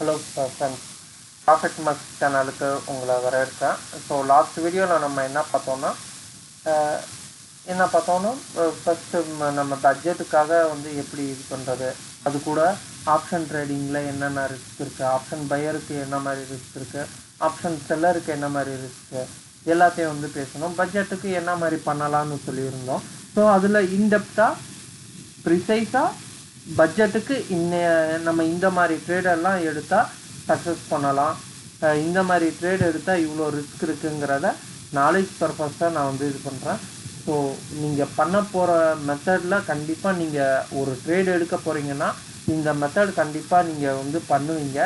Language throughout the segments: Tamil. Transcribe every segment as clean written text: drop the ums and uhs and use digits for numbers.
ஹலோ ஃப்ரெண்ட்ஸ், ப்ராஃபிட் மார்க்ஸ் சேனலுக்கு உங்களை வரவேற்கிறேன். ஸோ லாஸ்ட் வீடியோவில் நம்ம என்ன பார்த்தோன்னா ஃபஸ்ட்டு நம்ம பட்ஜெட்டுக்காக எப்படி இது பண்ணுறது, அது கூட ஆப்ஷன் ட்ரேடிங்கில் என்னென்ன ரிஸ்க் இருக்குது, ஆப்ஷன் பையருக்கு என்ன மாதிரி ரிஸ்க் இருக்குது, ஆப்ஷன் செல்லருக்கு என்ன மாதிரி ரிஸ்க்கு, எல்லாத்தையும் பேசணும். பட்ஜெட்டுக்கு என்ன மாதிரி பண்ணலான்னு சொல்லியிருந்தோம். ஸோ அதில் இன்டெப்த்தாக ப்ரிசைஸாக பட்ஜெட்டுக்கு நம்ம இந்த மாதிரி ட்ரேடெல்லாம் எடுத்தால் சக்ஸஸ் பண்ணலாம், இந்த மாதிரி ட்ரேட் எடுத்தால் இவ்வளோ ரிஸ்க் இருக்குங்கிறத நாலேஜ் பர்பஸாக நான் இது பண்ணுறேன். ஸோ நீங்கள் பண்ண போகிற மெத்தடில் கண்டிப்பாக நீங்கள் ஒரு ட்ரேட் எடுக்க போகிறீங்கன்னா இந்த மெத்தட் கண்டிப்பாக நீங்கள் பண்ணுவீங்க.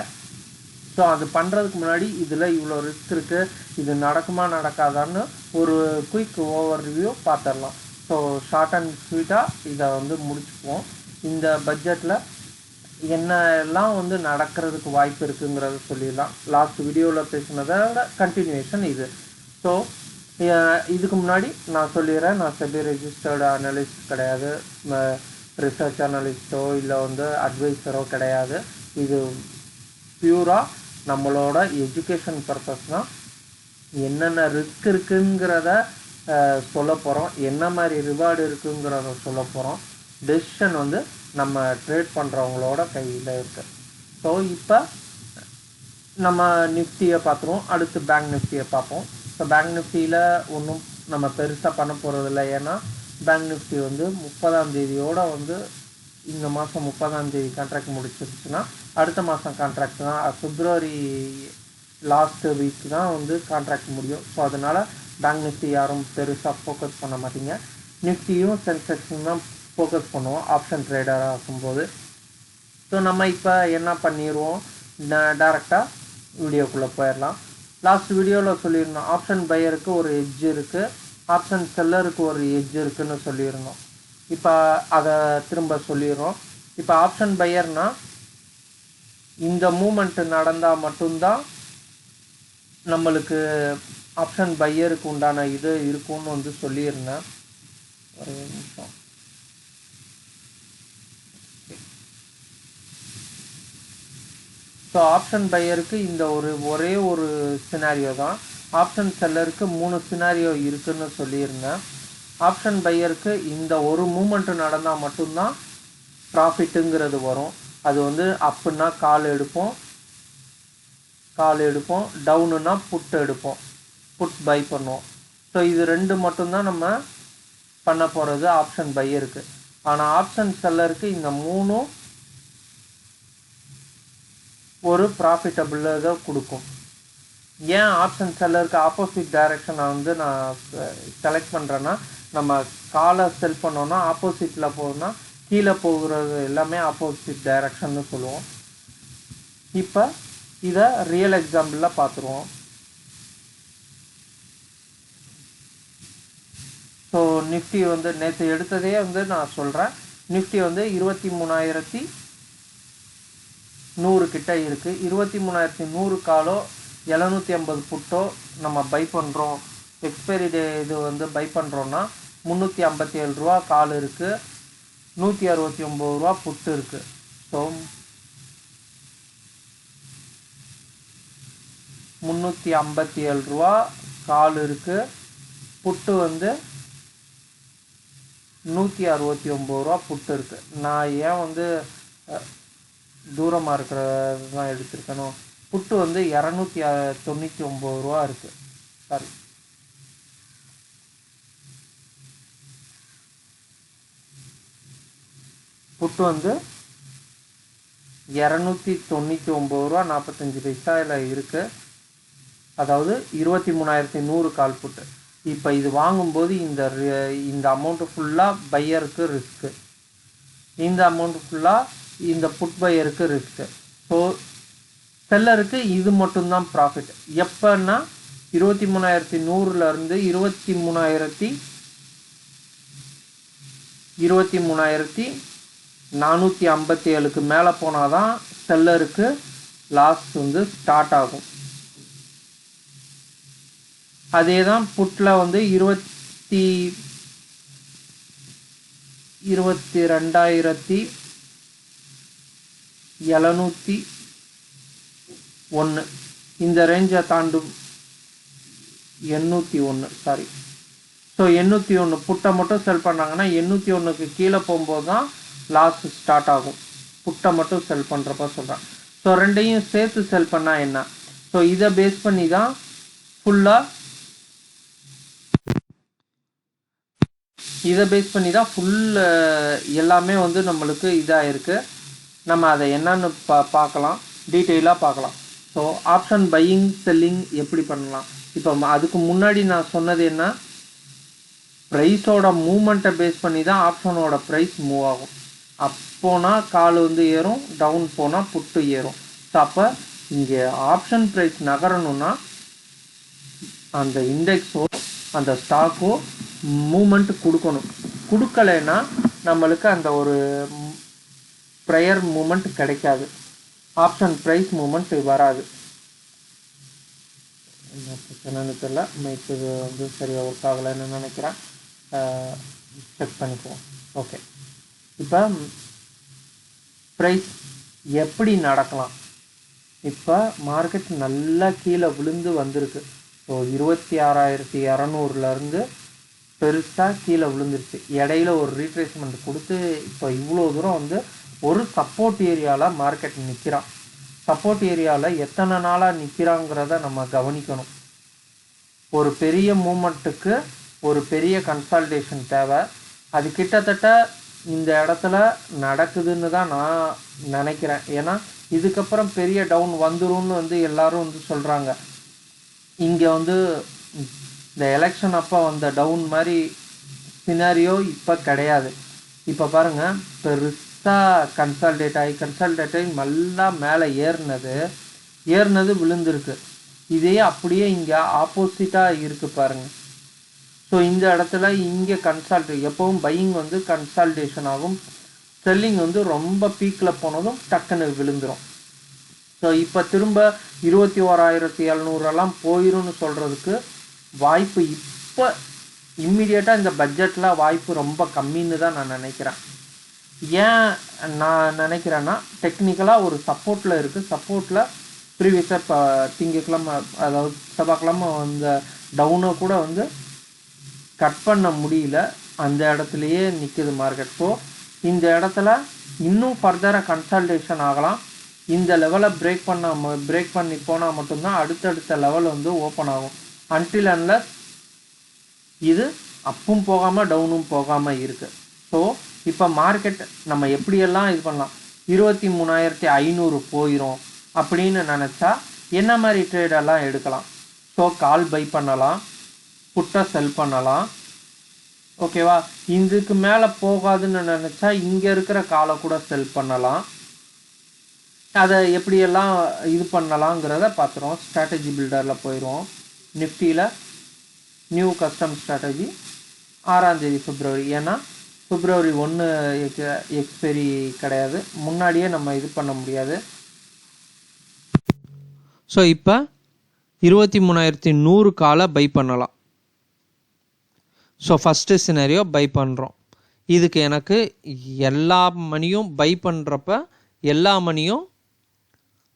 ஸோ அது பண்ணுறதுக்கு முன்னாடி இதில் இவ்வளோ ரிஸ்க் இருக்குது, இது நடக்குமா நடக்காதான்னு ஒரு குயிக் ஓவர் ரிவ்யூ பார்த்துடலாம். ஸோ ஷார்ட் அண்ட் ஸ்வீட்டாக இதை முடிச்சுக்குவோம். இந்த பட்ஜெட்டில் என்னெல்லாம் நடக்கிறதுக்கு வாய்ப்பு இருக்குங்கிறத சொல்லிடலாம். லாஸ்ட் வீடியோவில் பேசினதோட கண்டினியூஷன் இது. ஸோ இதுக்கு முன்னாடி நான் சொல்லிடுறேன், நான் செபி ரெஜிஸ்டர்டு அனலிஸ்ட் கிடையாது, ரிசர்ச் அனலிஸ்ட்டோ இல்லை அட்வைஸரோ கிடையாது. இது பியூராக நம்மளோட எஜுகேஷன் பர்பஸ் தான். என்னென்ன ரிஸ்க் இருக்குங்கிறத சொல்ல போகிறோம், என்ன மாதிரி ரிவார்டு இருக்குங்கிறத சொல்ல போகிறோம். டெசிஷன் நம்ம ட்ரேட் பண்ணுறவங்களோட கையில் இருக்குது. ஸோ இப்போ நம்ம நிஃப்டியை பார்த்துருவோம், அடுத்து பேங்க் நிஃப்டியை பார்ப்போம். ஸோ பேங்க் நிஃப்டியில் ஒன்றும் நம்ம பெருசாக பண்ண போகிறதில்ல, ஏன்னா பேங்க் நிஃப்டி 30ஆம் தேதியோடு இந்த மாதம் 30ஆம் தேதி கான்ட்ராக்ட் முடிச்சிருச்சுன்னா அடுத்த மாதம் கான்ட்ராக்ட் தான், பிப்ரவரி லாஸ்ட் வீக் தான் கான்ட்ராக்ட் முடியும். ஸோ அதனால் பேங்க் நிஃப்டி யாரும் பெருசாக ஃபோக்கஸ் பண்ண மாட்டீங்க. நிஃப்டியும் சென்செக்ஸும் தான் ஃபோக்கஸ் பண்ணுவோம் ஆப்ஷன் ட்ரேடராக இருக்கும்போது. ஸோ நம்ம இப்போ என்ன பண்ணிடுவோம், டேரெக்டாக வீடியோக்குள்ளே போயிடலாம். லாஸ்ட் வீடியோவில் சொல்லியிருந்தோம் ஆப்ஷன் பையருக்கு ஒரு எட்ஜ் இருக்குது, ஆப்ஷன் செல்லருக்கு ஒரு எட்ஜ் இருக்குதுன்னு சொல்லியிருந்தோம். இப்போ அதை திரும்ப சொல்லிடுறோம். இப்போ ஆப்ஷன் பையர்னால் இந்த மூமெண்ட்டு நடந்தால் மட்டும்தான் நம்மளுக்கு ஆப்ஷன் பையருக்கு உண்டான இது இருக்கும்னு சொல்லியிருந்தேன். ஒரு நிமிஷம். ஸோ ஆப்ஷன் பையருக்கு இந்த ஒரே ஒரு சினாரியோ தான், ஆப்ஷன் செல்லருக்கு 3 சினாரியோ இருக்குதுன்னு சொல்லியிருந்தேன். ஆப்ஷன் பையருக்கு இந்த ஒரு மூமெண்ட்டு நடந்தால் மட்டும்தான் ப்ராஃபிட்டுங்கிறது வரும். அது அப்புன்னா கால் எடுப்போம், டவுனுன்னா புட் எடுப்போம், புட் பை பண்ணுவோம். ஸோ இது 2 மட்டும்தான் நம்ம பண்ண போகிறது ஆப்ஷன் பையருக்கு. ஆனால் ஆப்ஷன் செல்லருக்கு இந்த 3 ஒரு ப்ராஃபிட்டபிளாக தான் கொடுக்கும். ஏன் ஆப்ஷன் செல்லருக்கு ஆப்போசிட் டைரக்ஷனை நான் செலக்ட் பண்ணுறேன்னா, நம்ம காலை செல் பண்ணோன்னா ஆப்போசிட்டில் போகணுன்னா கீழே போகிறது எல்லாமே ஆப்போசிட் டைரக்ஷன்னு சொல்லுவோம். இப்போ இதை ரியல் எக்ஸாம்பிளில் பார்த்துருவோம். ஸோ நிஃப்டி நேற்று எடுத்ததே நான் சொல்கிறேன். நிஃப்டி 23,100 கிட்ட இருக்குது. 23,100 காலோ 750 புட்டோ நம்ம பை பண்ணுறோம். எக்ஸ்பைரி டே இது பை பண்ணுறோன்னா 357 ரூபா கால் இருக்குது, 169 ரூபா புட்டு இருக்குது. ஸோ 357 ரூபா கால் இருக்குது, புட்டு 169 ரூபா புட்டு இருக்குது. நான் ஏன் தூரமாக இருக்கிறது தான் எடுத்திருக்கணும். புட்டு 299 ரூபா இருக்குது. சாரி, புட்டு 299 ரூபா 45 பைசாவில் இருக்குது. அதாவது 23,100 கால் புட்டு. இப்போ இது வாங்கும்போது இந்த அமௌண்ட்டு ஃபுல்லாக பையருக்கு ரிஸ்க்கு, இந்த அமௌண்ட்டு ஃபுல்லாக இந்த புட் பையருக்கு ரிஸ்க்கு. ஸோ செல்லருக்கு இது மட்டும்தான் ப்ராஃபிட். எப்போன்னா 23,100லேருந்து 23,457க்கு மேலே போனால் தான் செல்லருக்கு லாஸ் ஸ்டார்ட் ஆகும். அதே தான் புட்டில் 22,750 1 இந்த ரேஞ்சை தாண்டும் 801 சாரி. ஸோ 801 புட்டை மட்டும் செல் பண்ணாங்கன்னா 801க்கு கீழே போகும்போது தான் லாஸ் ஸ்டார்ட் ஆகும். புட்டை மட்டும் செல் பண்ணுறப்ப சொல்கிறேன். ஸோ ரெண்டையும் சேர்த்து செல் பண்ணால் என்ன? ஸோ இதை பேஸ் பண்ணி தான் ஃபுல்லாக எல்லாமே வந்து நம்மளுக்கு இதாக இருக்குது. நம்ம அதை என்னன்னு பார்க்கலாம், டீட்டெயிலாக பார்க்கலாம். ஸோ ஆப்ஷன் பையிங் செல்லிங் எப்படி பண்ணலாம்? இப்போ அதுக்கு முன்னாடி நான் சொன்னது என்ன, ப்ரைஸோட மூமெண்ட்டை பேஸ் பண்ணி தான் ஆப்ஷனோட ப்ரைஸ் மூவ் ஆகும். அப்போனா கால் வந்து ஏறும், டவுன் போனால் புட்டு ஏறும். ஸோ அப்போ இங்கே ஆப்ஷன் ப்ரைஸ் நகரணும்னா அந்த இண்டெக்ஸோ அந்த ஸ்டாக்கோ மூமெண்ட் கொடுக்கணும். கொடுக்கலைன்னா நம்மளுக்கு அந்த ஒரு ப்ரையர் மூமெண்ட் கிடைக்காது, ஆப்ஷன் ப்ரைஸ் மூமெண்ட் வராது. என்ன பிரச்சனைன்னு தெரியல, மைக்கு வந்து சரியாக ஒர்க் ஆகலைன்னு நினைக்கிறேன். செக் பண்ணிக்குவோம். ஓகே, இப்போ ப்ரைஸ் எப்படி நடக்கலாம்? இப்போ மார்க்கெட் நல்லா கீழே விழுந்து வந்திருக்கு. ஸோ 26,200லேருந்து பெருசாக கீழே விழுந்துருச்சு. இடையில ஒரு ரீட்ரேஸ்மெண்ட் கொடுத்து இப்போ இவ்வளோ தூரம் வந்து ஒரு சப்போர்ட் ஏரியாவில் மார்க்கெட் நிற்கிறான். சப்போர்ட் ஏரியாவில் எத்தனை நாளாக நிற்கிறாங்கிறத நம்ம கவனிக்கணும். ஒரு பெரிய மூமெண்ட்டுக்கு ஒரு பெரிய கன்சால்டேஷன் தேவை. அது கிட்டத்தட்ட இந்த இடத்துல நடக்குதுன்னு தான் நான் நினைக்கிறேன். ஏன்னா இதுக்கப்புறம் பெரிய டவுன் வந்துரும்னு வந்து எல்லாரும் வந்து சொல்கிறாங்க. இங்கே வந்து இந்த எலெக்ஷன் அப்போ வந்த டவுன் மாதிரி சினாரியோ இப்போ கிடையாது. இப்போ பாருங்கள், பெருசாக கன்சால்டேட் ஆகி நல்லா மேலே ஏறினது விழுந்திருக்கு. இதே அப்படியே இங்கே ஆப்போசிட்டாக இருக்குது பாருங்கள். ஸோ இந்த இடத்துல இங்கே எப்பவும் பையிங் வந்து கன்சால்டேஷன் ஆகும், செல்லிங் வந்து ரொம்ப பீக்கில் போனதும் டக்குன்னு விழுந்துடும். ஸோ இப்போ திரும்ப 21,700 போயிரும்னு சொல்கிறதுக்கு வாய்ப்பு இப்போ இம்மிடியேட்டாக இந்த பட்ஜெட்டில் வாய்ப்பு ரொம்ப கம்மின்னு தான் நான் நினைக்கிறேன். ஏன் நான் நினைக்கிறேன்னா, டெக்னிக்கலாக ஒரு சப்போர்ட்டில் இருக்குது. சப்போர்ட்டில் ப்ரீவியஸாக இப்போ திங்கக்கிழமை அதாவது செவ்வாய்க்கிழமை அந்த டவுனை கூட வந்து கட் பண்ண முடியல, அந்த இடத்துலையே நிற்குது மார்க்கெட். ஸோ இந்த இடத்துல இன்னும் ஃபர்தராக கன்சல்டேஷன் ஆகலாம். இந்த லெவலை பிரேக் பண்ணி போனால் மட்டும்தான் அடுத்தடுத்த லெவல் வந்து ஓப்பன் ஆகும். அன்டில் அன்லஸ் இது அப்பும் போகாமல் டவுனும் போகாமல் இருக்குது. ஸோ இப்போ மார்க்கெட் நம்ம எப்படியெல்லாம் இது பண்ணலாம், 23,500 போயிடும் அப்படின்னு நினச்சா என்ன மாதிரி ட்ரேடெல்லாம் எடுக்கலாம்? ஸோ கால் பை பண்ணலாம், புட்டை செல் பண்ணலாம். ஓகேவா? இதுக்கு மேலே போகாதுன்னு நினச்சா இங்கே இருக்கிற காலை கூட செல் பண்ணலாம். அதை எப்படியெல்லாம் இது பண்ணலாங்கிறத பார்த்துருவோம். ஸ்ட்ராட்டஜி பில்டரில் போயிடுவோம். நிஃப்டியில் நியூ கஸ்டம் ஸ்ட்ராட்டஜி 6ஆம் தேதி பிப்ரவரி. ஏன்னா பிப்ரவரி 1 எக்ஸ்பைரி கிடையாது, முன்னாடியே நம்ம இது பண்ண முடியாது. ஸோ இப்போ 23,100 காலை பை பண்ணலாம். ஸோ ஃபஸ்ட்டு சினாரியோ பை பண்ணுறோம். இதுக்கு எனக்கு எல்லா மணியும் பை பண்ணுறப்ப எல்லா மணியும்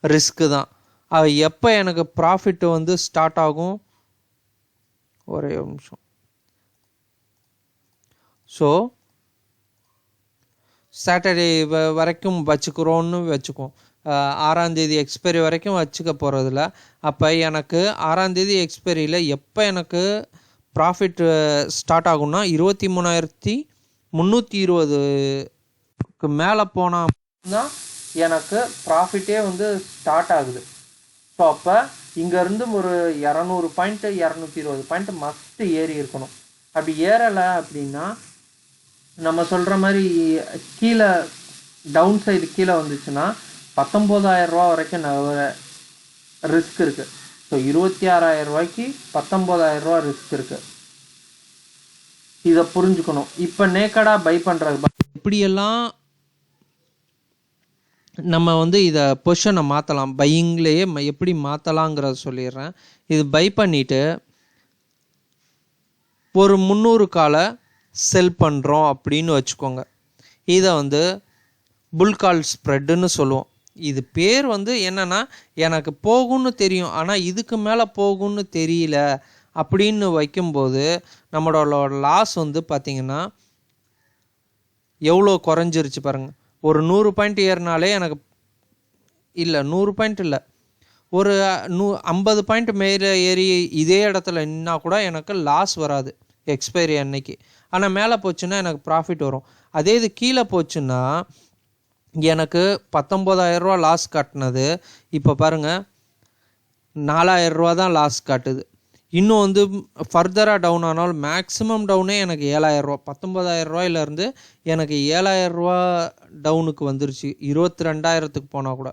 ரிஸ்க்கு தான். அது எப்போ எனக்கு ப்ராஃபிட் வந்து ஸ்டார்ட் ஆகும்? ஒரே ஒரு நிமிஷம். ஸோ சாட்டர்டே வரைக்கும் வச்சுக்கிறோன்னு வச்சுக்குவோம். 6ஆம் தேதி எக்ஸ்பைரி வரைக்கும் வச்சுக்க போகிறதில்ல. அப்போ எனக்கு 6ஆம் தேதி எக்ஸ்பைரியில் எப்போ எனக்கு ப்ராஃபிட் ஸ்டார்ட் ஆகும்னா 23,320க்கு மேலே போனால் தான் எனக்கு ப்ராஃபிட்டே வந்து ஸ்டார்ட் ஆகுது. ஸோ அப்போ இங்கேருந்து ஒரு 200 பாயிண்ட் 220 பாயிண்ட் மஸ்ட்டு ஏறி இருக்கணும். அப்படி ஏறலை அப்படின்னா நம்ம சொல்கிற மாதிரி கீழே டவுன் சைடு கீழே வந்துச்சுன்னா 19,000 ரூபா வரைக்கும் ரிஸ்க் இருக்குது. ஸோ 26,000 ரூபாய்க்கு 19,000 ரூபா ரிஸ்க் இருக்குது. இதை புரிஞ்சுக்கணும். இப்போ நேக்கடாக பை பண்ணுறது இப்படியெல்லாம் நம்ம வந்து இதை பொசிஷனை மாற்றலாம். பையிங்லேயே எப்படி மாற்றலாங்கிறத சொல்லிடுறேன். இது பை பண்ணிவிட்டு ஒரு 300 காலை செல் பண்ணுறோம் அப்படின்னு வச்சுக்கோங்க. இதை வந்து புல் கால் ஸ்ப்ரெட்டுன்னு சொல்லுவோம். இது பேர் வந்து என்னென்னா எனக்கு போகும்னு தெரியும், ஆனால் இதுக்கு மேலே போகும்னு தெரியல அப்படின்னு வைக்கும்போது நம்மளோட லாஸ் வந்து பார்த்திங்கன்னா எவ்வளோ குறைஞ்சிருச்சு பாருங்கள். ஒரு 100 பாயிண்ட் ஏறினாலே எனக்கு இல்லை 100 பாயிண்ட் இல்லை, ஒரு 50 பாயிண்ட் மேலே ஏறி இதே இடத்துல நின்னா கூட எனக்கு லாஸ் வராது எக்ஸ்பைரி அன்னைக்கு. ஆனால் மேலே போச்சுன்னா எனக்கு ப்ராஃபிட் வரும். அதே இது கீழே போச்சுன்னா எனக்கு 19,000 லாஸ் காட்டினது இப்போ பாருங்கள் 4,000 தான் லாஸ் காட்டுது. இன்னும் வந்து ஃபர்தராக டவுன் ஆனாலும் மேக்ஸிமம் டவுனே எனக்கு 7,000. 19,000 எனக்கு 7,000 டவுனுக்கு வந்துருச்சு 22,000 போனால் கூட.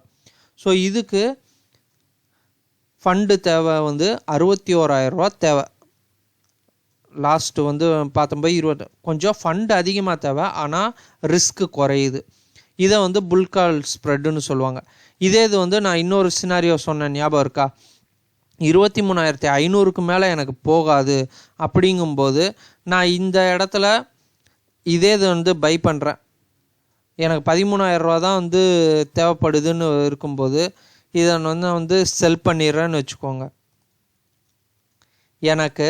ஸோ இதுக்கு ஃபண்டு தேவை வந்து 61,000 தேவை. லாஸ்ட்டு வந்து பார்த்தம்போது 20 கொஞ்சம் ஃபண்டு அதிகமாக தேவை, ஆனால் ரிஸ்க்கு குறையுது. இதை வந்து புல்கால் ஸ்ப்ரெட்டுன்னு சொல்லுவாங்க. இதே இது வந்து நான் இன்னொரு சினாரியோ சொன்னேன், ஞாபகம் இருக்கா? 23,500க்கு மேலே எனக்கு போகாது அப்படிங்கும்போது நான் இந்த இடத்துல இதே இது வந்து பை பண்ணுறேன். எனக்கு 13,000 தான் வந்து தேவைப்படுதுன்னு இருக்கும்போது இதை வந்து செல் பண்ணிடுறேன்னு வச்சுக்கோங்க. எனக்கு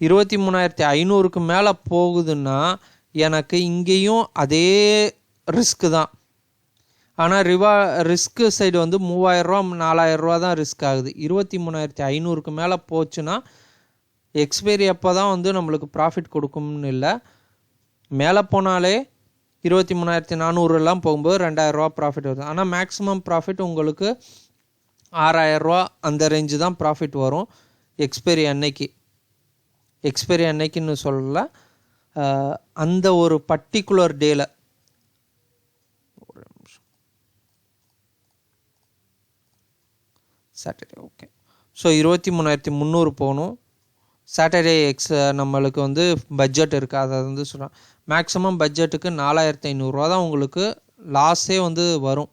23,500க்கு மேலே போகுதுன்னா எனக்கு இங்கேயும் அதே ரிஸ்க்கு தான். ஆனால் ரிஸ்க்கு சைடு வந்து 3,000 4,000 தான் ரிஸ்க் ஆகுது. 23,500க்கு மேலே போச்சுன்னா எக்ஸ்பைரி அப்போ தான் வந்து நம்மளுக்கு ப்ராஃபிட் கொடுக்கும்னு இல்லை. மேலே போனாலே 23,400 போகும்போது 2,000 ப்ராஃபிட் வருது. ஆனால் மேக்ஸிமம் ப்ராஃபிட் உங்களுக்கு 6,000 அந்த ரேஞ்சு தான் ப்ராஃபிட் வரும் எக்ஸ்பைரி அன்னைக்கு. எக்ஸ்பைரி அன்னைக்குன்னு சொல்லல, அந்த ஒரு பர்டிகுலர் டேல. Saturday okay. ஸோ 23,300 போகணும். சாட்டர்டே நம்மளுக்கு வந்து பட்ஜெட் இருக்குது, அதை வந்து சொல்கிறேன். மேக்ஸிமம் பட்ஜெட்டுக்கு 4,500 தான் உங்களுக்கு லாஸே வந்து வரும்.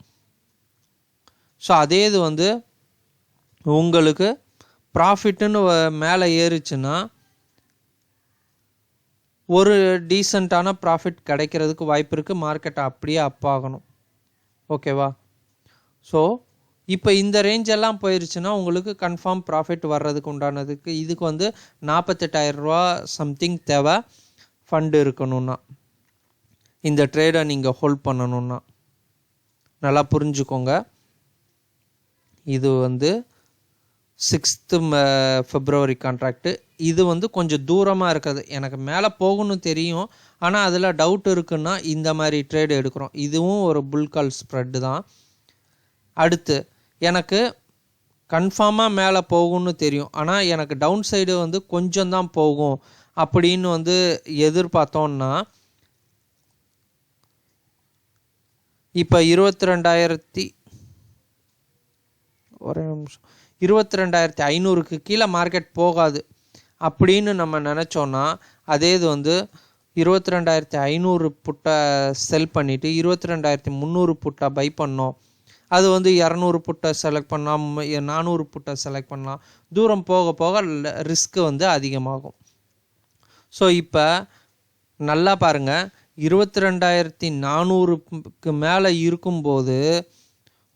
ஸோ அதே இது வந்து உங்களுக்கு ப்ராஃபிட்டுன்னு மேலே ஏறிச்சுன்னா ஒரு டீசெண்டான ப்ராஃபிட் கிடைக்கிறதுக்கு வாய்ப்பு இருக்குது. மார்க்கெட்டை அப்படியே அப் ஆகணும். ஓகேவா? ஸோ இப்போ இந்த ரேஞ்செல்லாம் போயிடுச்சுன்னா உங்களுக்கு கன்ஃபார்ம் ப்ராஃபிட் வர்றதுக்கு உண்டானதுக்கு இதுக்கு வந்து 48,000 சம்திங் தேவை ஃபண்டு இருக்கணும்னா, இந்த ட்ரேடை நீங்கள் ஹோல்ட் பண்ணணுன்னா. நல்லா புரிஞ்சுக்கோங்க. இது வந்து 6th February கான்ட்ராக்டு. இது வந்து கொஞ்சம் தூரமாக இருக்குது. எனக்கு மேலே போகணும்னு தெரியும், ஆனால் அதில் டவுட் இருக்குன்னா இந்த மாதிரி ட்ரேடு எடுக்கிறோம். இதுவும் ஒரு புல்கால் ஸ்ப்ரெட்டு தான். அடுத்து எனக்கு கன்ஃபார்மாக மேலே போகும்னு தெரியும், ஆனால் எனக்கு டவுன் சைடு வந்து கொஞ்சம் தான் போகும் அப்படின்னு வந்து எதிர்பார்த்தோன்னா இப்போ 22,500க்கு கீழே மார்க்கெட் போகாது அப்படின்னு நம்ம நினச்சோன்னா அதே இது வந்து 22,500 புட்டை செல் பண்ணிவிட்டு 22,300 புட்டை பை பண்ணோம். அது வந்து 200 புட்டை செலக்ட் பண்ணலாம், 400 புட்டை செலக்ட் பண்ணலாம். தூரம் போக போக ரிஸ்க்கு வந்து அதிகமாகும். ஸோ இப்போ நல்லா பாருங்கள், 22,400க்கு மேலே இருக்கும்போது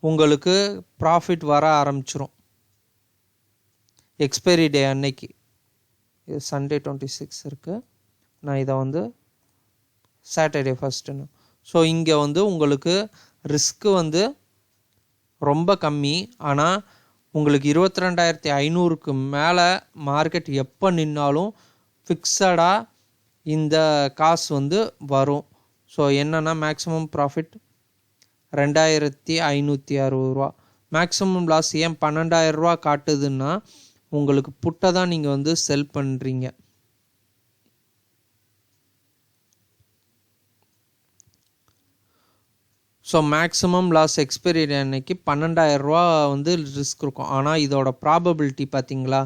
உங்களுக்கு ப்ராஃபிட் வர ஆரம்பிச்சிரும் எக்ஸ்பைரி டே அன்னைக்கு. இது சண்டே 26 இருக்குது, நான் இதை வந்து சாட்டர்டே ஃபஸ்ட்டுன்னு. ஸோ இங்கே வந்து உங்களுக்கு ரிஸ்க்கு வந்து ரொம்ப கம்மி. ஆனால் உங்களுக்கு 22,500க்கு மேலே மார்க்கெட் எப்போ நின்னாலும் ஃபிக்ஸடாக இந்த காசு வந்து வரும். ஸோ என்னென்னா மேக்ஸிமம் ப்ராஃபிட் 2,560 மேக்ஸிமம் லாஸ் ஏன் 12,000 காட்டுதுன்னா உங்களுக்கு புட்டை தான் நீங்கள் வந்து செல் பண்ணுறீங்க. ஸோ மேக்ஸிமம் லாஸ் எக்ஸ்பைரி அன்னைக்கு 12,000 வந்து ரிஸ்க் இருக்கும். ஆனால் இதோட ப்ராபபிலிட்டி பார்த்தீங்களா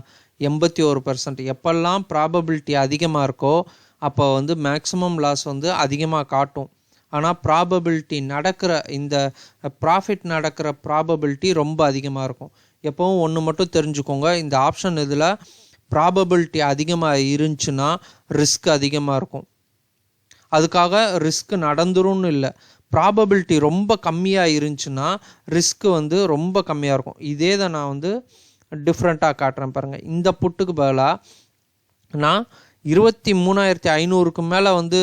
81%. எப்பெல்லாம் ப்ராபபிலிட்டி அதிகமாக இருக்கோ அப்போ வந்து மேக்ஸிமம் லாஸ் வந்து அதிகமாக காட்டும். ஆனால் ப்ராபபிலிட்டி நடக்கிற இந்த ப்ராஃபிட் நடக்கிற ப்ராபபிலிட்டி ரொம்ப அதிகமாக இருக்கும். எப்போவும் ஒன்று மட்டும் தெரிஞ்சுக்கோங்க, இந்த ஆப்ஷன் இதில் ப்ராபபிலிட்டி அதிகமாக இருந்துச்சுன்னா ரிஸ்க் அதிகமாக இருக்கும். அதுக்காக ரிஸ்க் நடந்துரும்னு இல்லை, ப்ராபபிலிட்டி ரொம்ப கம்மியாக இருந்துச்சுன்னா ரிஸ்க்கு வந்து ரொம்ப கம்மியாக இருக்கும். இதே தான் நான் வந்து டிஃப்ரெண்ட்டாக காட்டுறேன் பாருங்கள். இந்த புட்டுக்கு பதிலாக நான் 23,500க்கு மேலே வந்து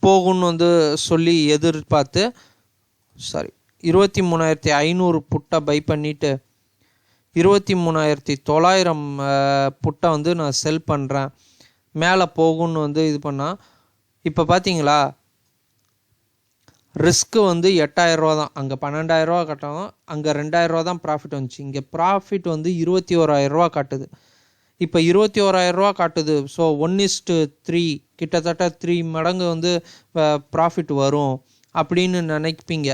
போகும்னு வந்து சொல்லி எதிர்பார்த்து 23,500 புட்டை பை பண்ணிவிட்டு 23,900 புட்டை வந்து நான் செல் பண்ணுறேன், மேலே போகும்னு வந்து இது பண்ணால், இப்போ பார்த்தீங்களா ரிஸ்க்கு வந்து 8,000 தான். அங்கே 12,000 கட்டணும், அங்கே 2,000 தான் ப்ராஃபிட் வந்துச்சு. இங்கே ப்ராஃபிட் வந்து 21,000 காட்டுது. இப்போ 21,000 காட்டுது. ஸோ 1:3 கிட்டத்தட்ட 3 மடங்கு வந்து ப்ராஃபிட் வரும் அப்படின்னு நினைப்பீங்க.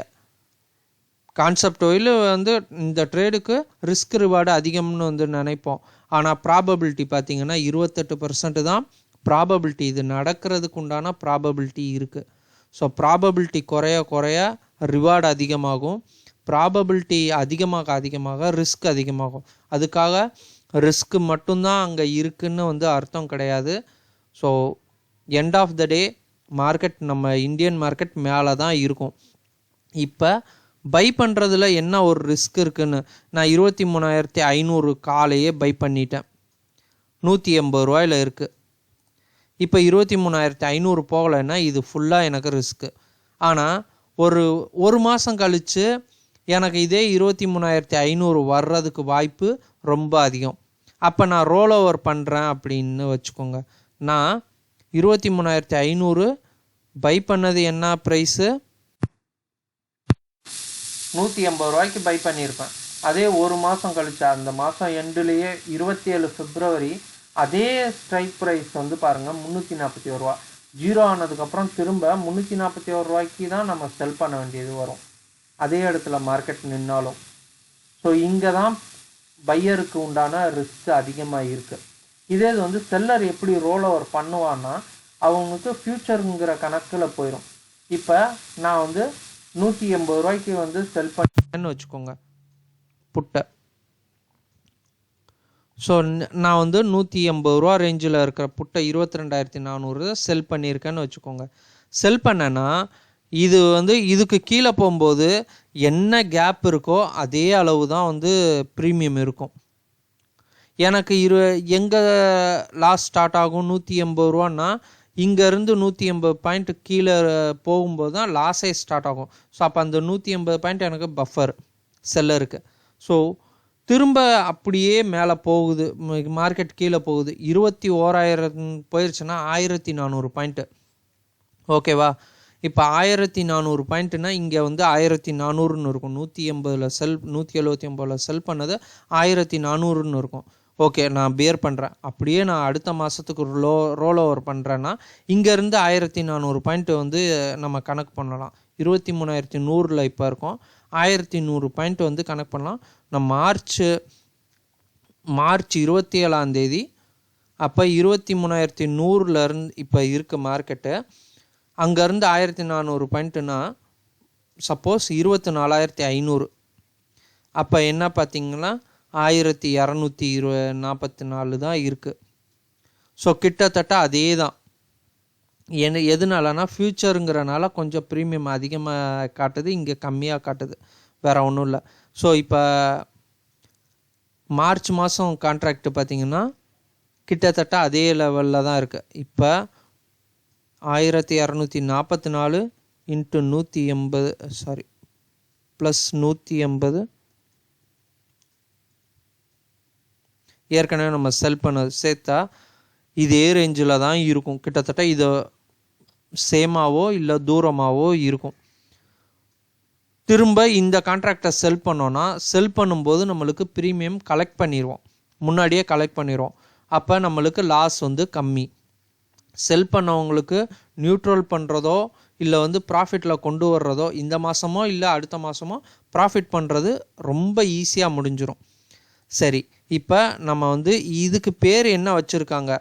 கான்செப்ட் ஒயில் வந்து இந்த ட்ரேடுக்கு ரிஸ்க் ரிவார்டு அதிகம்னு வந்து நினைப்போம். ஆனால் ப்ராபபிலிட்டி பார்த்தீங்கன்னா 28% தான் ப்ராபபிலிட்டி. இது நடக்கிறதுக்கு உண்டான ப்ராபபிலிட்டி இருக்குது. ஸோ ப்ராபபிலிட்டி குறைய குறைய ரிவார்டு அதிகமாகும். ப்ராபபிலிட்டி அதிகமாக ரிஸ்க் அதிகமாகும். அதுக்காக ரிஸ்க்கு மட்டும்தான் அங்கே இருக்குன்னு வந்து அர்த்தம் கிடையாது. So end of the day market, நம்ம இந்தியன் மார்க்கெட் மேலே தான் இருக்கும். இப்போ பை பண்ணுறதுல என்ன ஒரு ரிஸ்க் இருக்குன்னு, நான் 23,500 காலையே பை பண்ணிட்டேன், 180 ரூபாயில் இருக்குது. இப்போ 23,500 போகலைன்னா இது ஃபுல்லாக எனக்கு ரிஸ்க்கு. ஆனால் ஒரு மாதம் கழித்து எனக்கு இதே 23,500 வர்றதுக்கு வாய்ப்பு ரொம்ப அதிகம். அப்போ நான் ரோல் ஓவர் பண்ணுறேன் அப்படின்னு வச்சுக்கோங்க. நான் 23,500 பை பண்ணது என்ன ப்ரைஸு, 180 ரூபாய்க்கு பை பண்ணியிருப்பேன். அதே ஒரு மாதம் கழிச்சா, அந்த மாதம் எண்டுலேயே 27 பிப்ரவரி அதே ஸ்ட்ரைக் ப்ரைஸ் வந்து பாருங்கள் 341 ரூபா. ஜீரோ ஆனதுக்கப்புறம் திரும்ப 341 ரூபாய்க்கு தான் நம்ம செல் பண்ண வேண்டியது வரும், அதே இடத்துல மார்க்கெட் நின்னாலும். ஸோ இங்கே தான் பையருக்கு உண்டான ரிஸ்க் அதிகமாக இருக்குது. இதே இது வந்து செல்லர் எப்படி ரோல் ஓவர் பண்ணுவான்னா, அவங்களுக்கு ஃப்யூச்சருங்கிற கணக்கில் போயிடும். இப்போ நான் வந்து 180 ரூபாய்க்கு வந்து செல் பண்ணேன்னு வச்சுக்கோங்க புட்டை. ஸோ நான் வந்து 180 ரூபா ரேஞ்சில் இருக்கிற புட்டை 22,400 செல் பண்ணியிருக்கேன்னு வச்சுக்கோங்க. செல் பண்ணேன்னா இது வந்து இதுக்கு கீழே போகும்போது என்ன கேப் இருக்கோ அதே அளவு தான் வந்து ப்ரீமியம் இருக்கும். எனக்கு எங்கே லாஸ் ஸ்டார்ட் ஆகும் 180 ரூபான்னா, இங்கேருந்து 180 பாயிண்ட் கீழே போகும்போது தான் லாஸே ஸ்டார்ட் ஆகும். ஸோ அப்போ அந்த 180 பாயிண்ட் எனக்கு பஃபர் செல்லருக்கு. ஸோ திரும்ப அப்படியே மேலே போகுது, மார்க்கெட் கீழே போகுது, 21,000 போயிடுச்சுன்னா 1,400 பாயிண்ட்டு. ஓகேவா? இப்போ 1,400 பாயிண்ட்டுனா இங்கே வந்து 1,400ன்னு இருக்கும். 179 செல் பண்ணது 1,400ன்னு இருக்கும். ஓகே, நான் பியர் பண்ணுறேன். அப்படியே நான் அடுத்த மாதத்துக்கு ரோல் ஓவர் பண்ணுறேன்னா இங்கேருந்து 1,400 பாயிண்ட்டு வந்து நம்ம கணக்கு பண்ணலாம். 23,100 இப்போ இருக்கும், 1,100 பாயிண்ட் வந்து கணக்கு பண்ணலாம். நான் மார்ச் 27 அப்போ 23,100 இப்போ இருக்க மார்க்கெட்டு. அங்கேருந்து 1,400 பாயிண்ட்டுனா சப்போஸ் 24,500. அப்போ என்ன பார்த்தீங்கன்னா 1,244 தான் இருக்குது. ஸோ கிட்டத்தட்ட அதே தான். எதுனாலனா ஃப்யூச்சருங்கிறனால கொஞ்சம் ப்ரீமியம் அதிகமாக காட்டுது, இங்கே கம்மியாக காட்டுது, வேறு ஒன்றும் இல்லை. ஸோ இப்போ மார்ச் மாதம் கான்ட்ராக்ட் பார்த்திங்கன்னா கிட்டத்தட்ட அதே லெவலில் தான் இருக்குது. இப்போ 1,244 இன்ட்டு 180 ப்ளஸ் 180 ஏற்கனவே நம்ம செல் பண்ணது சேர்த்தா இதே ரேஞ்சில் தான் இருக்கும். கிட்டத்தட்ட இது சேமாவோ இல்லை தூரமாகவோ இருக்கும். திரும்ப இந்த கான்ட்ராக்டை செல் பண்ணோன்னா, செல் பண்ணும்போது நம்மளுக்கு ப்ரீமியம் முன்னாடியே கலெக்ட் பண்ணிடுவோம். அப்போ நம்மளுக்கு லாஸ் வந்து கம்மி. செல் பண்ணவங்களுக்கு நியூட்ரல் பண்ணுறதோ இல்லை வந்து ப்ராஃபிட்டில் கொண்டு வர்றதோ இந்த மாதமோ இல்லை அடுத்த மாதமோ ப்ராஃபிட் பண்ணுறது ரொம்ப ஈஸியாக முடிஞ்சிடும். சரி, இப்போ நம்ம வந்து இதுக்கு பேர் என்ன வச்சுருக்காங்க,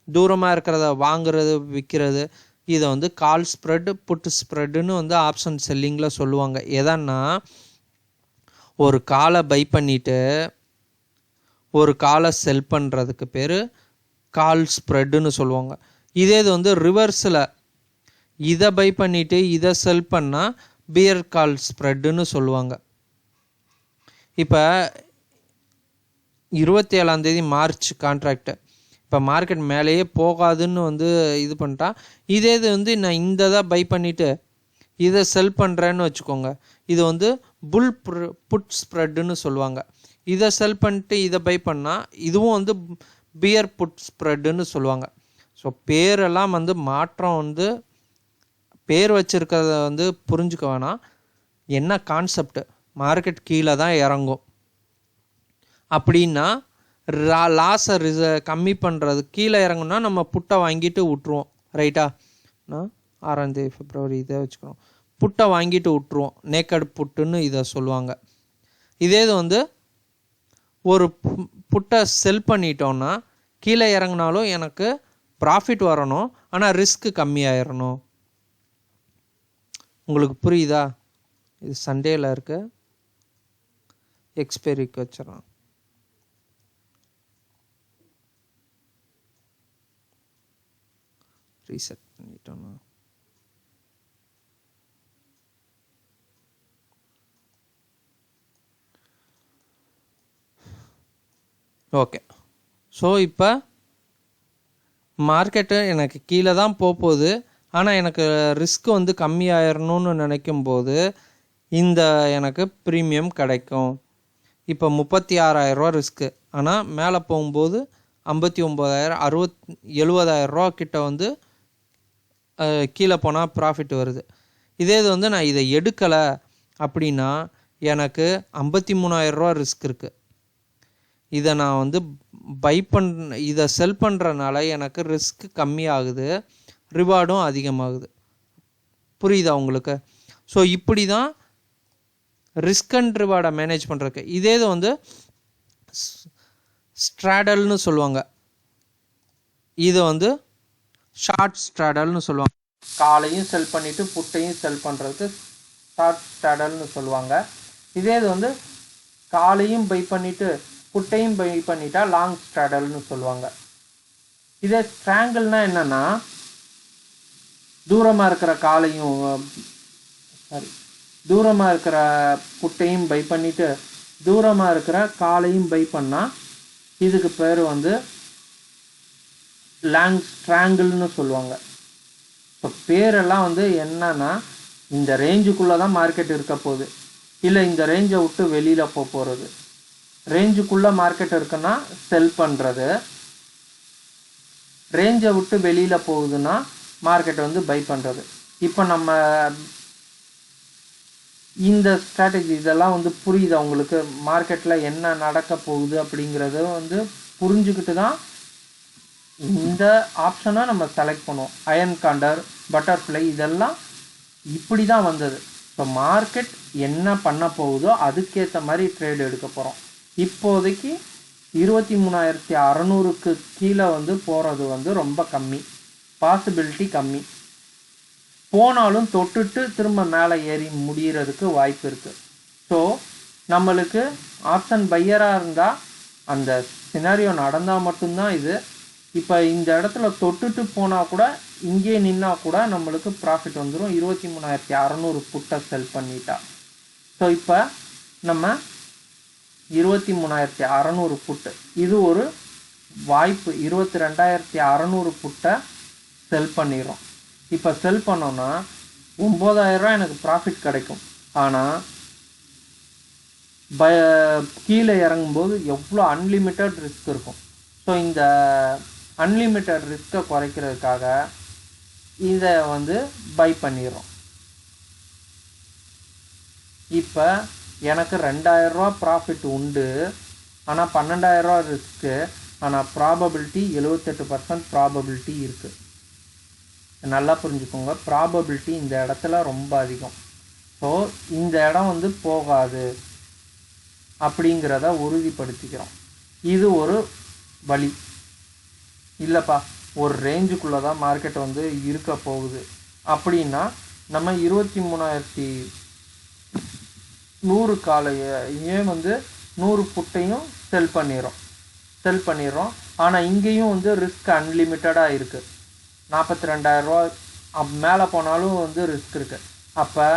தூரமாக இருக்கிறத வாங்குறது விற்கிறது, இதை வந்து கால் ஸ்ப்ரெட் புட் ஸ்ப்ரெட்டுன்னு வந்து ஆப்ஷன் செல்லிங்கில் சொல்லுவாங்க. எதன்னா ஒரு காலை பை பண்ணிவிட்டு ஒரு காலை செல் பண்ணுறதுக்கு பேர் கால் ஸ்ப்ரெட்டுன்னு சொல்லுவாங்க. இதே இது வந்து ரிவர்ஸில் இதை பை பண்ணிவிட்டு இதை செல் பண்ணால் பியர் கால் ஸ்ப்ரெட்டுன்னு சொல்லுவாங்க. இப்போ 27 மார்ச் கான்ட்ராக்டு, இப்போ மார்க்கெட் மேலேயே போகாதுன்னு வந்து இது பண்ணிட்டா, இதே இது வந்து நான் இந்த தான் பை பண்ணிவிட்டு இதை செல் பண்ணுறேன்னு வச்சுக்கோங்க, இது வந்து புல் புட் ஸ்ப்ரெட்டுன்னு சொல்லுவாங்க. இதை செல் பண்ணிட்டு இதை பை பண்ணால் இதுவும் வந்து பியர் புட் ஸ்ப்ரெட்டுன்னு சொல்லுவாங்க. ஸோ பேரெல்லாம் வந்து மாற்றம் வந்து பேர் வச்சுருக்கிறத வந்து புரிஞ்சுக்க வேணாம். என்ன கான்செப்ட், மார்க்கெட் கீழே தான் இறங்கும் அப்படின்னா லாஸை கம்மி பண்ணுறது, கீழே இறங்குனா நம்ம புட்டை வாங்கிட்டு விட்ருவோம். ரைட்டா? 6 பிப்ரவரி இதை வச்சுக்கிறோம், புட்டை வாங்கிட்டு விட்ருவோம், நேக்கட் புட்டுன்னு இதை சொல்லுவாங்க. இதே இது வந்து ஒரு புட்டை செல் பண்ணிட்டோன்னா கீழே இறங்கினாலும் எனக்கு ப்ராஃபிட் வரணும், ஆனால் ரிஸ்க்கு கம்மியாயிடணும். உங்களுக்கு புரியுதா? இது சண்டேல இருக்கு, எக்ஸ்பைரிக்கு வச்சிடலாம். ரீசெட் பண்ணிட்டோன்னா ஓகே. ஸோ இப்போ மார்க்கெட்டு எனக்கு கீழே தான் போகுது, ஆனால் எனக்கு ரிஸ்க் வந்து கம்மியாயிடணும்னு நினைக்கும்போது இந்த எனக்கு ப்ரீமியம் கிடைக்கும். இப்போ 36,000 ரிஸ்க்கு, ஆனால் மேலே போகும்போது 59,000 70,000 கிட்ட வந்து கீழே போனால் ப்ராஃபிட் வருது. இதே இது வந்து நான் இதை எடுக்கலை அப்படின்னா எனக்கு 53,000 ரிஸ்க் இருக்குது. இதை நான் வந்து இதை செல் பண்ணுறனால எனக்கு ரிஸ்க் கம்மியாகுது, ரிவார்டும் அதிகமாகுது. புரியுதா உங்களுக்கு? ஸோ இப்படி தான் ரிஸ்க் அண்ட் ரிவார்டை மேனேஜ் பண்ணுறதுக்கு. இதே இது வந்து ஸ்ட்ராடல்னு சொல்லுவாங்க, இது வந்து ஷார்ட் ஸ்ட்ராடல்னு சொல்லுவாங்க. காலையும் செல் பண்ணிவிட்டு புட்டையும் செல் பண்ணுறதுக்கு ஷார்ட் ஸ்ட்ராடல்னு சொல்லுவாங்க. இதே இது வந்து காலையும் பை பண்ணிவிட்டு புட்டையும் பை பண்ணிட்டா லாங் ஸ்ட்ராடல்னு சொல்லுவாங்க. இதே ஸ்ட்ராங்கிள்னால் என்னென்னா, தூரமாக இருக்கிற தூரமாக இருக்கிற புட்டையும் பை பண்ணிவிட்டு தூரமாக இருக்கிற காலையும் பை பண்ணால் இதுக்கு பேர் வந்து லாங் ஸ்ட்ராங்கிள்னு சொல்லுவாங்க. இப்போ பேரெல்லாம் வந்து என்னன்னா, இந்த ரேஞ்சுக்குள்ளே தான் மார்க்கெட் இருக்க போகுது, இல்லை இந்த ரேஞ்சை விட்டு வெளியில் போகிறது. ரேஞ்சுக்குள்ளே மார்க்கெட் இருக்குன்னா செல் பண்ணுறது, ரேஞ்சை விட்டு வெளியில் போகுதுன்னா மார்க்கெட் வந்து பை பண்ணுறது. இப்போ நம்ம இந்த ஸ்ட்ராட்டஜி இதெல்லாம் வந்து புரியுது அவங்களுக்கு, மார்க்கெட்டில் என்ன நடக்க போகுது அப்படிங்கிறத வந்து புரிஞ்சுக்கிட்டு தான் இந்த ஆப்ஷனை நம்ம செலக்ட் பண்ணுவோம். அயன் காண்டர், பட்டர்ஃப்ளை இதெல்லாம் இப்படி தான் வந்தது. இப்போ மார்க்கெட் என்ன பண்ண போகுதோ அதுக்கேற்ற மாதிரி ட்ரேட் எடுக்க போகிறோம். இப்போதைக்கு 23,600க்கு கீழே வந்து போகிறது வந்து ரொம்ப கம்மி, பாசிபிலிட்டி கம்மி. போனாலும் தொட்டுட்டு திரும்ப மேலே ஏறி முடிகிறதுக்கு வாய்ப்பு இருக்குது. ஸோ நம்மளுக்கு ஆப்ஷன் பையராக இருந்தால் அந்த சினாரியோ நடந்தால் மட்டும்தான் இது. இப்போ இந்த இடத்துல தொட்டுட்டு போனால் கூட, இங்கே நின்னா கூட நம்மளுக்கு ப்ராஃபிட் வந்துடும் 23,600 புட்டை செல் பண்ணிட்டா. ஸோ இப்போ நம்ம 23,600 புட்டு, இது ஒரு வாய்ப்பு. 22,600 புட்டை செல் பண்ணிடுறோம். இப்போ செல் பண்ணோன்னா 9,000 எனக்கு ப்ராஃபிட் கிடைக்கும். ஆனால் கீழே இறங்கும்போது எவ்வளோ அன்லிமிட்டட் ரிஸ்க் இருக்கும். ஸோ இந்த அன்லிமிட்டட் ரிஸ்க்கை குறைக்கிறதுக்காக இதை வந்து பை பண்ணிடுறோம். இப்போ எனக்கு 2,000 ப்ராஃபிட் உண்டு, ஆனால் 12,000 ரிஸ்க்கு, ஆனால் ப்ராபபிலிட்டி 78% ப்ராபபிலிட்டி இருக்குது. நல்லா புரிஞ்சுக்கோங்க, ப்ராபபிலிட்டி இந்த இடத்துல ரொம்ப அதிகம். ஸோ இந்த இடம் வந்து போகாது அப்படிங்கிறத உறுதிப்படுத்திக்கிறோம். இது ஒரு வழி. இல்லைப்பா, ஒரு ரேஞ்சுக்குள்ளே தான் மார்க்கெட் வந்து இருக்க போகுது அப்படின்னா நம்ம 23,100 காலையே வந்து 100 புட்டையும் செல் பண்ணிடுறோம். ஆனால் இங்கேயும் வந்து ரிஸ்க் அன்லிமிட்டடாக இருக்குது. 42,000 மேலே போனாலும் வந்து ரிஸ்க் இருக்குது. அப்போ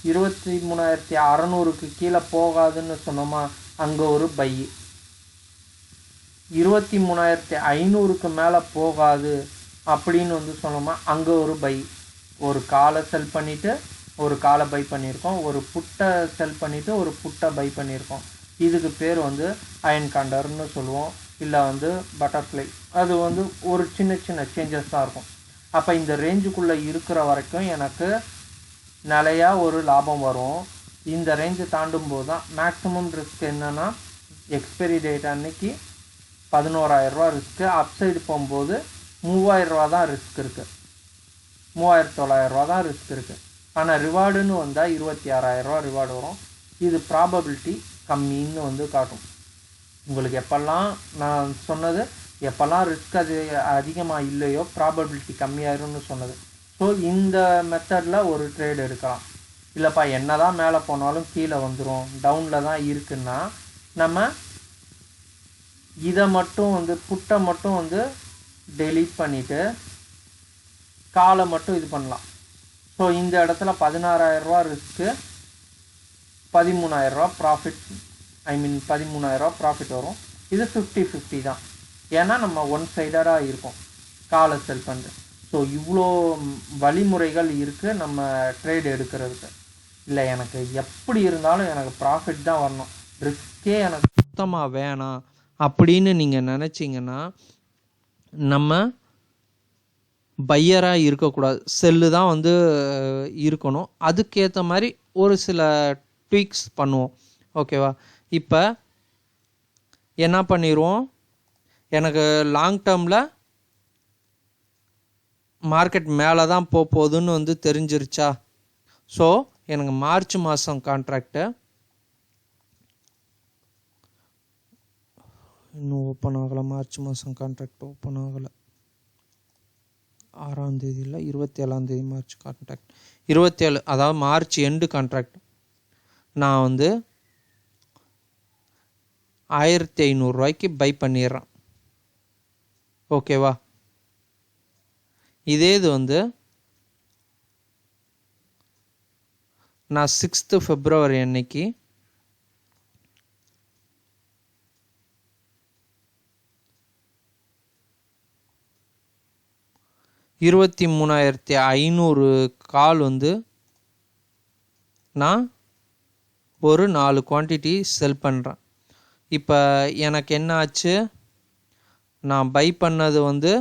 23,600க்கு கீழே போகாதுன்னு சொன்னோமா, அங்கே ஒரு பை. 23,500க்கு மேலே போகாது அப்படின்னு வந்து சொன்னோமா, அங்கே ஒரு பை. ஒரு காலை செல் பண்ணிவிட்டு ஒரு காலை பை பண்ணியிருக்கோம், ஒரு புட்டை செல் பண்ணிவிட்டு ஒரு புட்டை பை பண்ணியிருக்கோம். இதுக்கு பேர் வந்து அயன் காண்டர்னு சொல்லுவோம், இல்லை வந்து பட்டர்ஃப்ளை. அது வந்து ஒரு சின்ன சின்ன சேஞ்சஸ் தான் இருக்கும். அப்போ இந்த ரேஞ்சுக்குள்ளே இருக்கிற வரைக்கும் எனக்கு நிலையாக ஒரு லாபம் வரும். இந்த ரேஞ்சு தாண்டும் போது தான் மேக்ஸிமம் ரிஸ்க் என்னென்னா, எக்ஸ்பைரி டேட் அன்னைக்கு 11,000 ரிஸ்க்கு. அப்சைடு போகும்போது 3,000 தான் ரிஸ்க் இருக்குது, 3,900 தான் ரிஸ்க் இருக்குது. ஆனால் ரிவார்டுன்னு வந்தால் 26,000 ரிவார்டு வரும். இது ப்ராபபிலிட்டி கம்மின்னு வந்து காட்டும் உங்களுக்கு. எப்பெல்லாம் நான் சொன்னது, எப்போல்லாம் ரிஸ்க் அது அதிகமாக இல்லையோ ப்ராபபிலிட்டி கம்மியாயிரும்னு சொன்னது. ஸோ இந்த மெத்தடில் ஒரு ட்ரேட் எடுக்கலாம். இல்லைப்பா என்ன தான் மேலே போனாலும் கீழே வந்துடும், டவுனில் தான் இருக்குன்னா, நம்ம இதை மட்டும் வந்து புட்டை மட்டும் வந்து டெலீட் பண்ணிவிட்டு காலை மட்டும் இது பண்ணலாம். ஸோ இந்த இடத்துல 16,000 ரிஸ்க்கு, 13,000 ப்ராஃபிட், 13,000 ப்ராஃபிட் வரும். இது 50-50 தான், ஏன்னா நம்ம ஒன் சைடடாக இருக்கும் காலை செல் பண்ணுறது. ஸோ இவ்வளோ வழிமுறைகள் இருக்குது நம்ம ட்ரேட் எடுக்கிறதுக்கு. இல்லை எனக்கு எப்படி இருந்தாலும் எனக்கு ப்ராஃபிட் தான் வரணும், ரிஸ்க்கே எனக்கு சுத்தமாக வேணாம் அப்படின்னு நீங்கள் நினச்சிங்கன்னா, நம்ம பையராக இருக்கக்கூடாது, செல்லு தான் வந்து இருக்கணும். அதுக்கேற்ற மாதிரி ஒரு சில ட்வீக்ஸ் பண்ணுவோம். ஓகேவா? இப்போ என்ன பண்ணிடுவோம், எனக்கு லாங் டேர்மில் மார்க்கெட் மேலே தான் போகுதுன்னு வந்து தெரிஞ்சிருச்சா. ஸோ எனக்கு மார்ச் மாதம் கான்ட்ராக்டு இன்னும் ஓப்பன் ஆகலை. மார்ச் மாதம் கான்ட்ராக்ட் ஓப்பன் ஆகலை. 6ஆம் தேதியில் 27ஆம் தேதி மார்ச் கான்ட்ராக்ட், 27, அதாவது மார்ச் எண்டு கான்ட்ராக்ட். நான் வந்து 1,500 பை பண்ணிடுறேன். ஓகேவா? இதே இது வந்து நான் 6 February அன்னைக்கு 23,500 கால் வந்து நான் ஒரு 4 குவான்டிட்டி செல் பண்ணுறேன். இப்போ எனக்கு என்ன ஆச்சு, நான் பை பண்ணது வந்து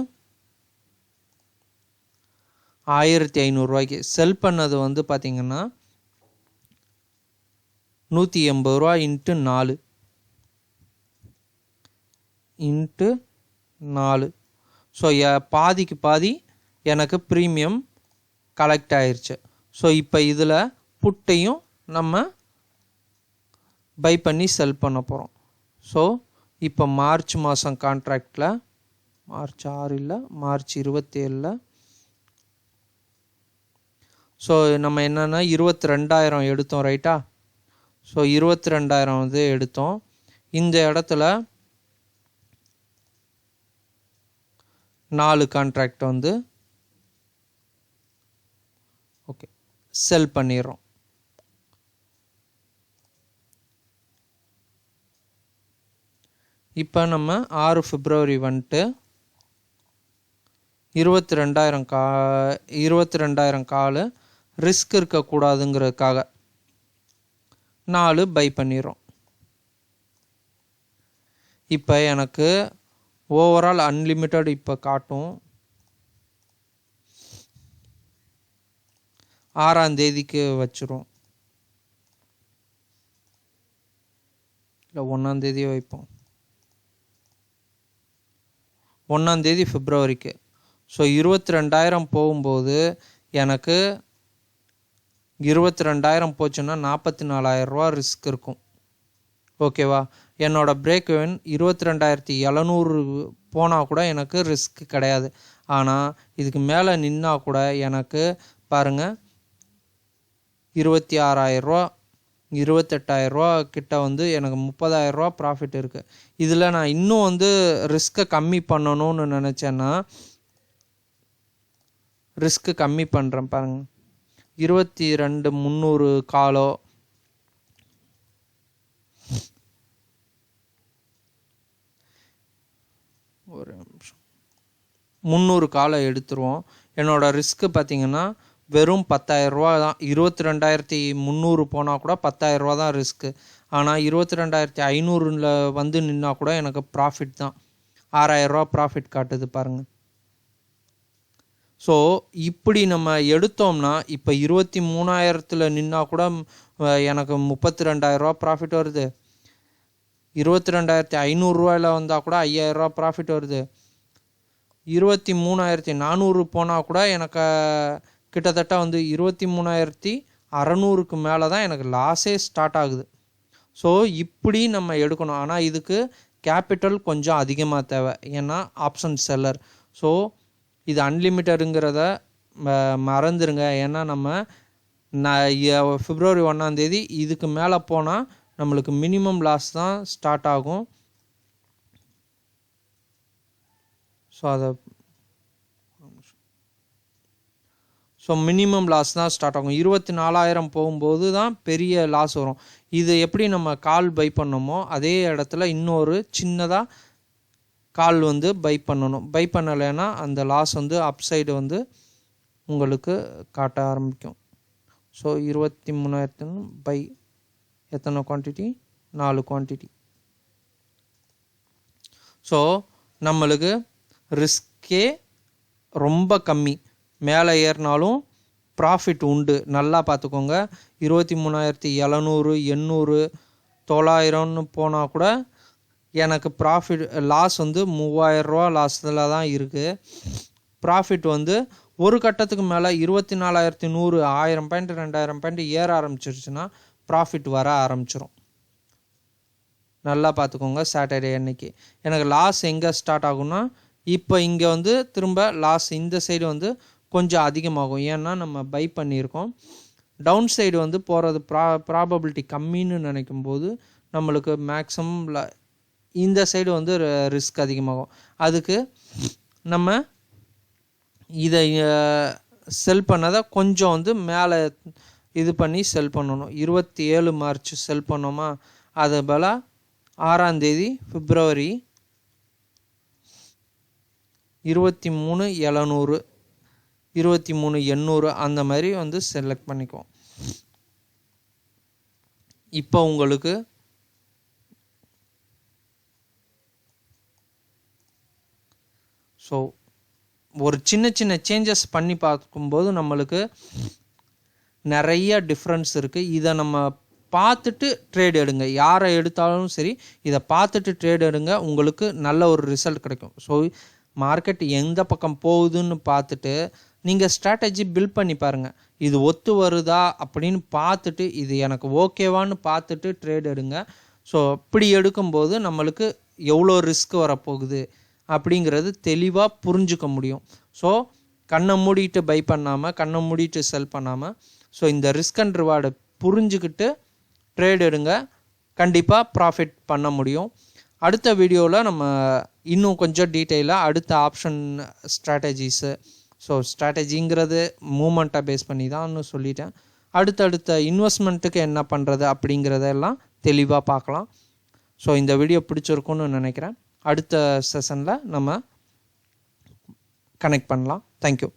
1,500 செல் பண்ணது வந்து பார்த்திங்கன்னா 180 இன்ட்டு 4 இன்ட்டு 4. ஸோ பாதிக்கு பாதி எனக்கு ப்ரீமியம் கலெக்ட் ஆயிடுச்சு. ஸோ இப்போ இதில் புட்டையும் நம்ம பை பண்ணி செல் பண்ண போகிறோம். ஸோ இப்போ மார்ச் மாதம் கான்ட்ராக்டில், மார்ச் 6 இல்லை, மார்ச் 27, ஸோ நம்ம என்னென்னா 22,000 எடுத்தோம், ரைட்டா? ஸோ 22,000 வந்து எடுத்தோம். இந்த இடத்துல 4 கான்ட்ராக்ட் வந்து ஓகே செல் பண்ணிடுறோம். இப்போ நம்ம 6 February வந்துட்டு 22,000 கால் ரிஸ்க் இருக்கக்கூடாதுங்கிறதுக்காக 4 பை பண்ணிடுறோம். இப்போ எனக்கு ஓவரால் அன்லிமிட்டட் இப்போ காட்டும். 6ஆம் தேதிக்கு வச்சுரும், இல்லை 1ஆம் தேதியே வைப்போம், 1ஆம் தேதி Februaryக்கு. ஸோ 22,000 போகும்போது எனக்கு 22,000 போச்சுன்னா 44,000 ரிஸ்க் இருக்கும். ஓகேவா? என்னோடய பிரேக் இவன் 22,700 போனால் கூட எனக்கு ரிஸ்க் கிடையாது. ஆனால் இதுக்கு மேலே நின்னா கூட எனக்கு பாருங்கள் 26,000 28,000 கிட்ட வந்து எனக்கு 30,000 ப்ராஃபிட் இருக்குது. இதில் நான் இன்னும் வந்து ரிஸ்க்கை கம்மி பண்ணணும்னு நினச்சேன்னா ரிஸ்க்கு கம்மி பண்ணுறேன் பாருங்கள். 22,300 காலோ ஒரு நிமிஷம் 300 காலை எடுத்துருவோம். என்னோட ரிஸ்க்கு பார்த்தீங்கன்னா வெறும் 10,000 தான். 22,300 போனால் கூட 10,000 தான் ரிஸ்க்கு. ஆனால் 22,500 வந்து நின்னா கூட எனக்கு ப்ராஃபிட் தான். 6,000 ப்ராஃபிட் காட்டுது பாருங்கள். ஸோ இப்படி நம்ம எடுத்தோம்னா இப்போ 23,000 நின்னா கூட எனக்கு 32,000 ப்ராஃபிட் வருது. 22,500 வந்தால் கூட 5,000 ப்ராஃபிட் வருது. 23,400 போனால் கூட எனக்கு கிட்டத்தட்ட வந்து 23,600 மேலே தான் எனக்கு லாஸே ஸ்டார்ட் ஆகுது. ஸோ இப்படி நம்ம எடுக்கணும். ஆனால் இதுக்கு கேபிட்டல் கொஞ்சம் அதிகமாக தேவை. ஏன்னா ஆப்ஷன் செல்லர். ஸோ இது அன்லிமிட்டடுங்கிறத மறந்துடுங்க. ஏன்னா நம்ம February 1 இதுக்கு மேலே போனால் நம்மளுக்கு மினிமம் லாஸ் தான் ஸ்டார்ட் ஆகும். ஸோ மினிமம் லாஸ் தான் ஸ்டார்ட் ஆகும். 24,000 போகும்போது தான் பெரிய லாஸ் வரும். இது எப்படி நம்ம கால் பை பண்ணோமோ அதே இடத்துல இன்னொரு சின்னதாக கால் வந்து பை பண்ணணும். பை பண்ணலைன்னா அந்த லாஸ் வந்து அப்சைடு வந்து உங்களுக்கு காட்ட ஆரம்பிக்கும். ஸோ 23,000 பை எத்தனை குவான்டிட்டி? 4 குவான்டிட்டி. ஸோ நம்மளுக்கு ரிஸ்கே ரொம்ப கம்மி. மேலே ஏறினாலும் ப்ராஃபிட் உண்டு. நல்லா பார்த்துக்கோங்க. 23,700 800 900 போனால் கூட எனக்கு ப்ராஃபிட் லாஸ் வந்து 3,000 லாஸில் தான் இருக்குது. ப்ராஃபிட் வந்து ஒரு கட்டத்துக்கு மேலே 24,100 1000 பாயிண்ட் 2,000 பாயிண்ட் ஏற ஆரம்பிச்சிருச்சுன்னா ப்ராஃபிட் வர ஆரம்பிச்சிடும். நல்லா பார்த்துக்கோங்க. சாட்டர்டே அன்னைக்கு எனக்கு லாஸ் எங்கே ஸ்டார்ட் ஆகும்னா இப்போ இங்கே வந்து திரும்ப லாஸ் இந்த சைடு வந்து கொஞ்சம் அதிகமாகும். ஏன்னா நம்ம பை பண்ணியிருக்கோம். டவுன் சைடு வந்து போகிறது ப்ராபபிலிட்டி கம்மின்னு நினைக்கும் போது நம்மளுக்கு மேக்ஸிமம் இந்த சைடு வந்து ரிஸ்க் அதிகமாகும். அதுக்கு நம்ம இதை செல் பண்ணதை கொஞ்சம் வந்து மேலே இது பண்ணி செல் பண்ணணும். 27 மார்ச் செல் பண்ணோமா, அது போல் 6 February 23,700 23,800 அந்த மாதிரி வந்து செலக்ட் பண்ணிக்குவோம். இப்போ உங்களுக்கு ஸோ ஒரு சின்ன சின்ன சேஞ்சஸ் பண்ணி பார்க்கும்போது நம்மளுக்கு நிறைய டிஃப்ரென்ஸ் இருக்குது. இதை நம்ம பார்த்துட்டு ட்ரேட் எடுங்க. யாரை எடுத்தாலும் சரி இதை பார்த்துட்டு ட்ரேட் எடுங்க. உங்களுக்கு நல்ல ஒரு ரிசல்ட் கிடைக்கும். ஸோ மார்க்கெட் எந்த பக்கம் போகுதுன்னு பார்த்துட்டு நீங்கள் ஸ்ட்ராட்டஜி பில்ட் பண்ணி பாருங்கள். இது ஒத்து வருதா அப்படின்னு பார்த்துட்டு இது எனக்கு ஓகேவான்னு பார்த்துட்டு ட்ரேட் எடுங்க. ஸோ அப்படி எடுக்கும்போது நம்மளுக்கு எவ்வளோ ரிஸ்க் வரப்போகுது அப்படிங்கிறது தெளிவாக புரிஞ்சுக்க முடியும். ஸோ கண்ணை மூடிட்டு பை பண்ணாமல் கண்ணை மூடிட்டு செல் பண்ணாமல் ஸோ இந்த ரிஸ்க் அண்ட் ரிவார்டை புரிஞ்சுக்கிட்டு ட்ரேட் எடுங்க. கண்டிப்பாக ப்ராஃபிட் பண்ண முடியும். அடுத்த வீடியோவில் நம்ம இன்னும் கொஞ்சம் டீட்டெயிலாக அடுத்த ஆப்ஷன் ஸ்ட்ராட்டஜிஸு ஸோ ஸ்ட்ராட்டஜிங்கிறது மூமெண்ட்டை பேஸ் பண்ணி தான் சொல்லிட்டேன். அடுத்தடுத்த இன்வெஸ்ட்மெண்ட்டுக்கு என்ன பண்ணுறது அப்படிங்கிறதெல்லாம் தெளிவாக பார்க்கலாம். ஸோ இந்த வீடியோ பிடிச்சிருக்குன்னு நினைக்கிறேன். அடுத்த செஷனில் நம்ம கனெக்ட் பண்ணலாம். தேங்க்யூ.